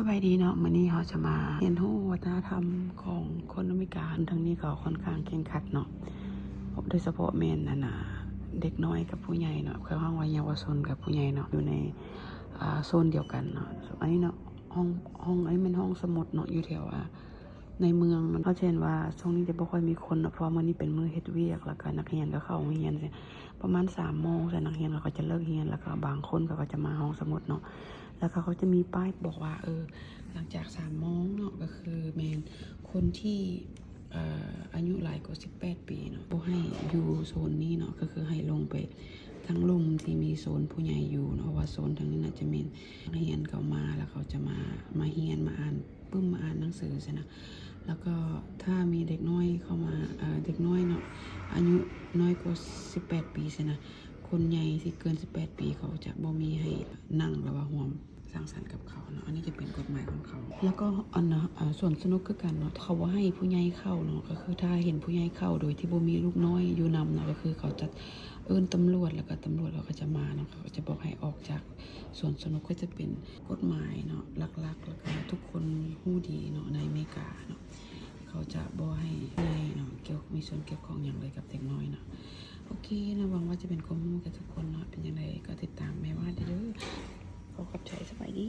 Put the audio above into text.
สบายดีเนาะมื้อนี้เขาจะมาเรียนรู้วัฒนธรรมของคนอเมริกันทั้งนี้ก็ค่อนข้างเคร่งครัดเนาะโดยเฉพาะแม่นเด็กน้อยกับผู้ใหญ่เนาะคือห้องวัยเยาวชนกับผู้ใหญ่เนาะอยู่ในโซนเดียวกันเนาะอันนี้เนาะห้องอันนี้เป็นห้องสมุดเนาะอยู่แถวในเมืองเขาเช่นว่าช่วงนี้จะบ่ค่อยมีคนเนาะเพราะมื้อนี้เป็นมื้อเฮ็ดเวียกแล้วก็นักเรียนก็เข้าโรงเรียนประมาณ 3 โมงแต่นักเรียนก็จะเลิกเรียนแล้วก็บางคนก็จะมาห้องสมุดเนาะแล้วก็เขาจะมีป้ายบอกว่าหลังจาก 3 โมงเนาะก็คือแม่นคนที่อายุหลายกว่า18 ปีเนาะบ่ให้อยู่โซนนี้เนาะก็คือให้ลงไปทั้งลุมที่มีโซนผู้ใหญ่อยู่เนาะว่าโซนทางนี้น่าจะมีนักเรียนเขามาแล้วเขาจะมาเรียนมาอ่านมาอ่านหนังสือใช่นะแล้วก็ถ้ามีเด็กน้อยเข้ามาเด็กน้อยเนาะอายุน้อยกว่า18 ปีใช่นะคนใหญ่ที่เกิน18 ปีเขาจะบ่มีให้นั่งหรือว่าร่วมสร้างสรรค์กับเขาเนาะอันนี้จะเป็นกฎหมายของเขาแล้วก็ส่วนสนุกคือกันเนาะเขาว่าให้ผู้ใหญ่เข้าเนาะก็คือถ้าเห็นผู้ใหญ่เข้าโดยที่บ่มีลูกน้อยอยู่นำเนาะก็คือเขาจะตำรวจแล้วก็ตำรวจก็จะมาเนาะเขาจะบอกให้ออกจากส่วนสนุกก็จะเป็นกฎหมายเนาะหลักๆแล้วก็ทุกคนฮู้ดีเนาะในอเมริกาเนาะเขาจะบ่ให้เนาะมีส่วนเกี่ยวข้องอย่างไรกับเด็กน้อยเนาะโอเคนะหวังว่าจะเป็นความรู้กับทุกคนเนาะเป็นยังไงก็ติดตามแม่ว่าเด้อขอขอบใจสบายดี